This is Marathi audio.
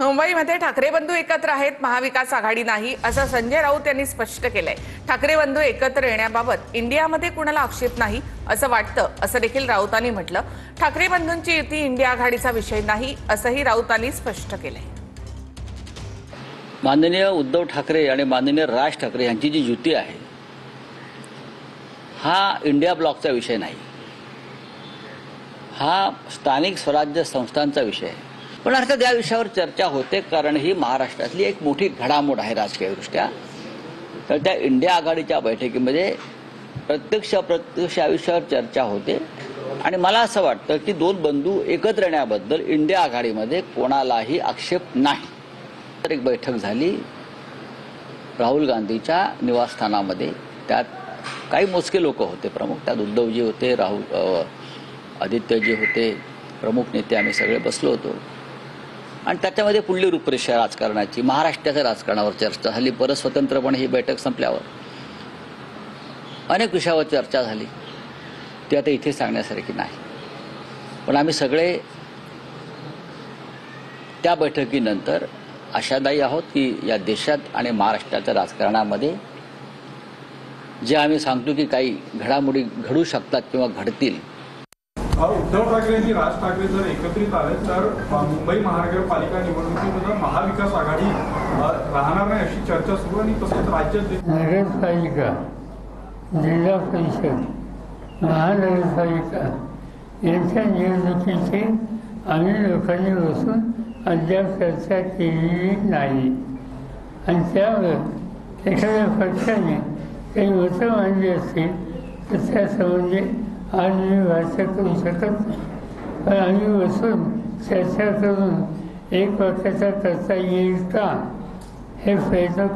मुंबईमध्ये ठाकरे बंधू एकत्र आहेत, महाविकास आघाडी नाही, असं संजय राऊत यांनी स्पष्ट केलंय। ठाकरे बंधू एकत्र येण्याबाबत इंडियामध्ये कुणाला आक्षेप नाही असं वाटतं, असं देखील राऊतांनी म्हटलं। ठाकरे बंधूंची युती इंडिया आघाडीचा विषय नाही, असंही राऊतांनी स्पष्ट केलंय। माननीय उद्धव ठाकरे आणि माननीय राज ठाकरे यांची जी युती आहे, हा इंडिया ब्लॉकचा विषय नाही, हा स्थानिक स्वराज्य संस्थांचा विषय आहे। पण अर्थात या विषयावर चर्चा होते, कारण ही महाराष्ट्रातली एक मोठी घडामोड आहे राजकीयदृष्ट्या। तर त्या इंडिया आघाडीच्या बैठकीमध्ये प्रत्यक्ष अप्रत्यक्ष या विषयावर चर्चा होते आणि मला असं वाटतं की दोन बंधू एकत्र येण्याबद्दल इंडिया आघाडीमध्ये कोणालाही आक्षेप नाही। तर एक बैठक झाली राहुल गांधीच्या निवासस्थानामध्ये, त्यात काही मोजके लोक होते प्रमुख, त्यात उद्धवजी होते, आदित्यजी होते, प्रमुख नेते, आम्ही सगळे बसलो होतो आणि त्याच्यामध्ये पुढली रूपरेषा राजकारणाची, महाराष्ट्राच्या राजकारणावर चर्चा झाली। परत स्वतंत्रपणे ही बैठक संपल्यावर अनेक विषयावर चर्चा झाली, ती आता इथे सांगण्यासारखी नाही। पण आम्ही सगळे त्या बैठकीनंतर आशादायी आहोत की या देशात आणि महाराष्ट्राच्या राजकारणामध्ये जे आम्ही सांगतो की काही घडामोडी घडू शकतात किंवा घडतील। उद्धव ठाकरे आणि राज ठाकरे जर एकत्रित आले तर मुंबई महानगरपालिका निवडणुकीमध्ये महाविकास आघाडी राहणार नाही अशी चर्चा सुरू आणि तसेच राज्यात नगरपालिका, जिल्हा परिषद, महानगरपालिका यांच्या निवडणुकीची आम्ही लोकांनी बसून अद्याप चर्चा केलेली नाही आणि त्यावर एखाद्या पक्षाने काही मतं मांडली असतील तर त्यासंबंधी आज मी भाषा करू शकत नाही, पण आम्ही बसून चर्चा करून एक पक्षाचा करता येईल का हे प्रयत्न